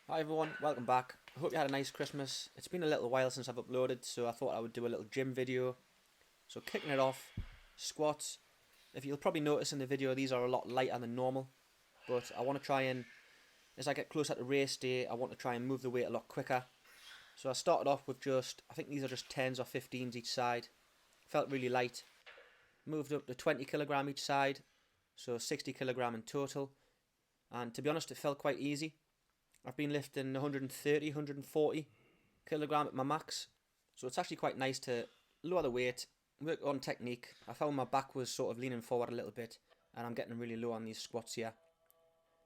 Hi everyone, welcome back. I hope you had a nice Christmas. It's been a little while since I've uploaded, so I thought I would do a little gym video. So kicking it off, squats. If you'll probably notice in the video, these are a lot lighter than normal, but I want to try and, as I get closer to race day, I want to try and move the weight a lot quicker. So I started off with I think these are just 10s or 15s each side. Felt really light. Moved up to 20 kilogram each side, so 60 kilogram in total. And to be honest, it felt quite easy. I've been lifting 130, 140 kilogram at my max, so it's actually quite nice to lower the weight, work on technique. I found my back was sort of leaning forward a little bit, and I'm getting really low on these squats here.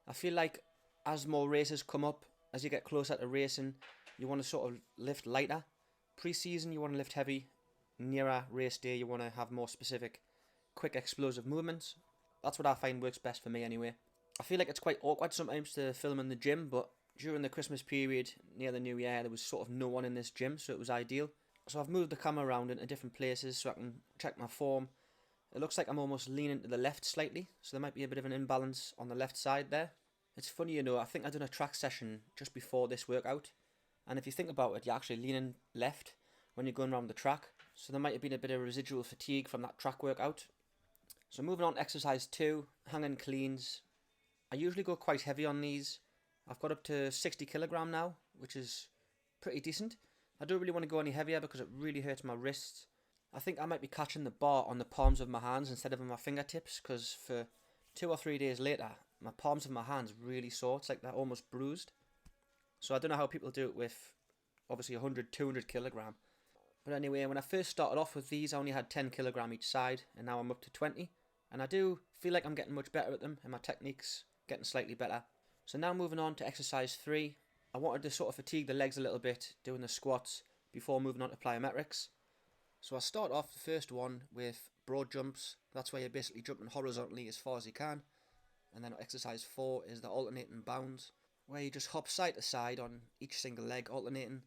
I feel like as more races come up, as you get closer to racing, you want to sort of lift lighter. Pre-season you want to lift heavy, nearer race day you want to have more specific, quick explosive movements. That's what I find works best for me anyway. I feel like it's quite awkward sometimes to film in the gym, but during the Christmas period near the New Year there was sort of no one in this gym, so it was ideal. So I've moved the camera around into different places so I can check my form. It looks like I'm almost leaning to the left slightly, so there might be a bit of an imbalance on the left side there. It's funny, I think I done a track session just before this workout, and if you think about it, you're actually leaning left when you're going around the track, so there might have been a bit of residual fatigue from that track workout. So moving on to exercise 2, hanging cleans. I usually go quite heavy on these. I've got up to 60 kilogram now, which is pretty decent. I don't really want to go any heavier because it really hurts my wrists. I think I might be catching the bar on the palms of my hands instead of on my fingertips, because for 2 or 3 days later, my palms of my hands really sore. It's like they're almost bruised. So I don't know how people do it with obviously 100, 200 kilogram. But anyway, when I first started off with these, I only had 10 kilogram each side, and now I'm up to 20. And I do feel like I'm getting much better at them, and my technique's getting slightly better. So now moving on to exercise 3. I wanted to sort of fatigue the legs a little bit doing the squats before moving on to plyometrics. So I start off the first one with broad jumps. That's where you're basically jumping horizontally as far as you can. And then exercise 4 is the alternating bounds, where you just hop side to side on each single leg alternating.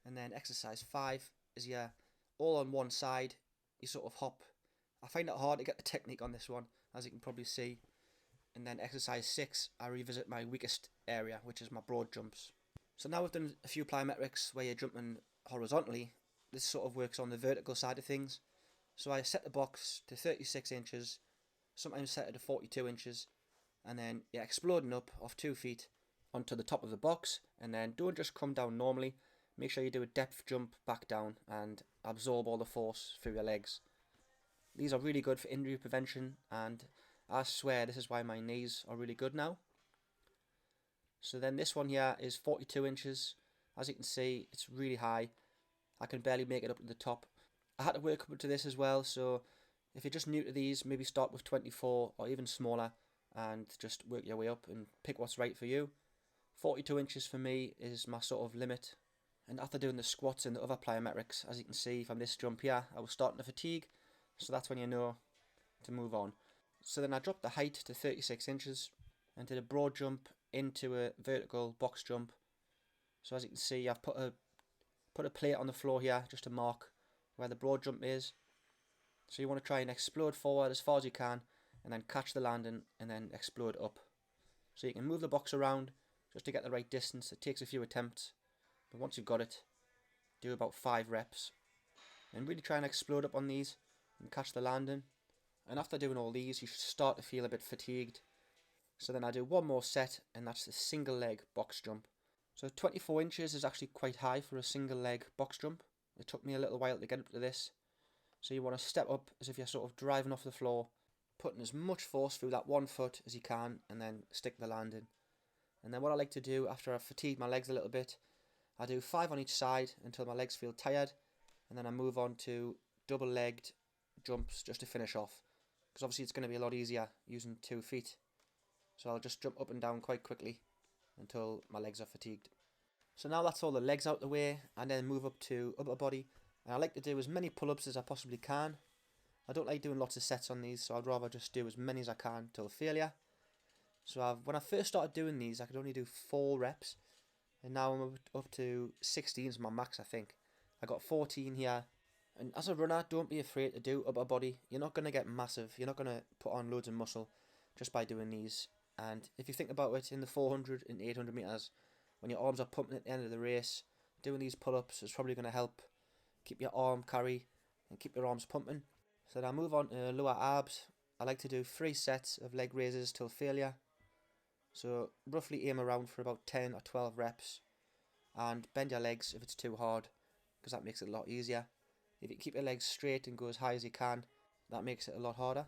And then exercise 5 is you're all on one side. You sort of hop. I find it hard to get the technique on this one, as you can probably see. And then exercise 6, I revisit my weakest area, which is my broad jumps. So now we've done a few plyometrics where you're jumping horizontally. This sort of works on the vertical side of things. So I set the box to 36 inches, sometimes set it to 42 inches, and then you're exploding up off 2 feet onto the top of the box, and then don't just come down normally. Make sure you do a depth jump back down and absorb all the force through your legs. These are really good for injury prevention, and I swear this is why my knees are really good now. So then this one here is 42 inches. As you can see, it's really high. I can barely make it up to the top. I had to work up to this as well, so if you're just new to these, maybe start with 24 or even smaller and just work your way up and pick what's right for you. 42 inches for me is my sort of limit. And after doing the squats and the other plyometrics, as you can see from this jump here, I was starting to fatigue, so that's when you know to move on. So then I dropped the height to 36 inches and did a broad jump into a vertical box jump. So as you can see, I've put a plate on the floor here just to mark where the broad jump is. So you want to try and explode forward as far as you can and then catch the landing and then explode up. So you can move the box around just to get the right distance. It takes a few attempts, but once you've got it, do about 5 reps and really try and explode up on these and catch the landing. And after doing all these, you should start to feel a bit fatigued. So then I do one more set, and that's the single leg box jump. So 24 inches is actually quite high for a single leg box jump. It took me a little while to get up to this. So you want to step up as if you're sort of driving off the floor, putting as much force through that one foot as you can, and then stick the landing. And then what I like to do after I've fatigued my legs a little bit, I do 5 on each side until my legs feel tired, and then I move on to double-legged jumps just to finish off. Because obviously it's going to be a lot easier using 2 feet. So I'll just jump up and down quite quickly until my legs are fatigued. So now that's all the legs out the way, and then move up to upper body. And I like to do as many pull-ups as I possibly can. I don't like doing lots of sets on these, so I'd rather just do as many as I can till failure. So when I first started doing these, I could only do 4 reps. And now I'm up to 16 is my max, I think. I got 14 here. And as a runner, don't be afraid to do upper body. You're not going to get massive. You're not going to put on loads of muscle just by doing these. And if you think about it, in the 400 and 800 meters, when your arms are pumping at the end of the race, doing these pull-ups is probably going to help keep your arm carry and keep your arms pumping. So then I move on to lower abs. I like to do 3 sets of leg raises till failure. So roughly aim around for about 10 or 12 reps, and bend your legs if it's too hard, because that makes it a lot easier. If you keep your legs straight and go as high as you can, that makes it a lot harder.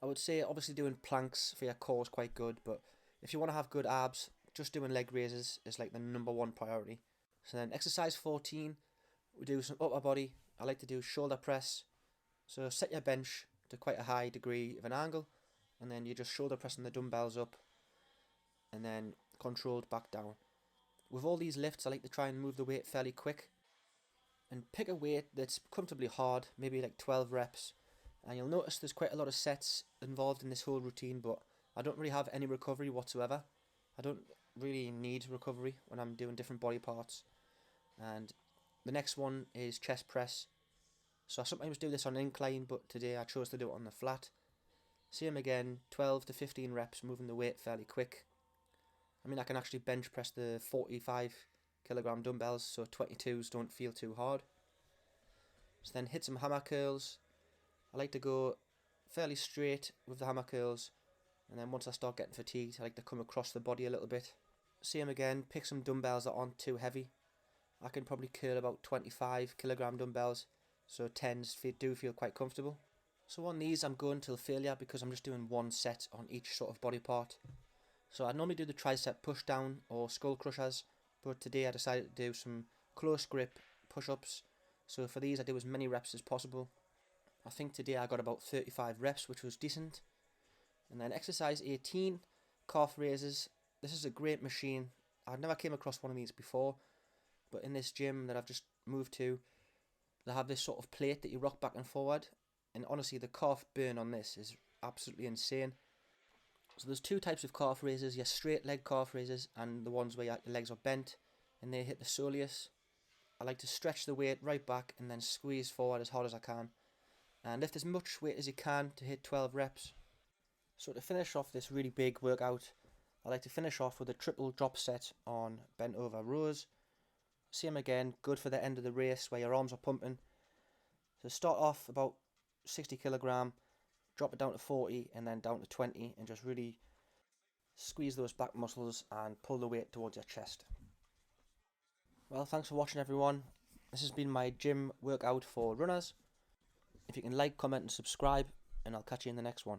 I would say obviously doing planks for your core is quite good, but if you want to have good abs, just doing leg raises is like the #1 priority. So then exercise 14, we do some upper body. I like to do shoulder press. So set your bench to quite a high degree of an angle, and then you're just shoulder pressing the dumbbells up and then controlled back down. With all these lifts, I like to try and move the weight fairly quick and pick a weight that's comfortably hard, maybe like 12 reps. And you'll notice there's quite a lot of sets involved in this whole routine, but I don't really have any recovery whatsoever. I don't really need recovery when I'm doing different body parts. And the next one is chest press. So I sometimes do this on an incline, but today I chose to do it on the flat. Same again, 12 to 15 reps, moving the weight fairly quick. I mean, I can actually bench press the 45 kilogram dumbbells, so 22s don't feel too hard. So then hit some hammer curls. I like to go fairly straight with the hammer curls, and then once I start getting fatigued, I like to come across the body a little bit. Same again, pick some dumbbells that aren't too heavy. I can probably curl about 25 kilogram dumbbells, so 10s do feel quite comfortable. So on these I'm going till failure because I'm just doing 1 set on each sort of body part. So I normally do the tricep push down or skull crushers, but today I decided to do some close grip push-ups. So for these I do as many reps as possible. I think today I got about 35 reps, which was decent. And then exercise 18, calf raises. This is a great machine. I've never came across one of these before, but in this gym that I've just moved to, they have this sort of plate that you rock back and forward, and honestly the calf burn on this is absolutely insane. So there's 2 types of calf raises, your straight leg calf raises and the ones where your legs are bent and they hit the soleus. I like to stretch the weight right back and then squeeze forward as hard as I can, and lift as much weight as you can to hit 12 reps. So to finish off this really big workout, I like to finish off with a triple drop set on bent over rows. Same again, good for the end of the race where your arms are pumping. So start off about 60 kilogram, drop it down to 40 and then down to 20, and just really squeeze those back muscles and pull the weight towards your chest. Well, thanks for watching everyone. This has been my gym workout for runners. If you can like, comment and subscribe, and I'll catch you in the next one.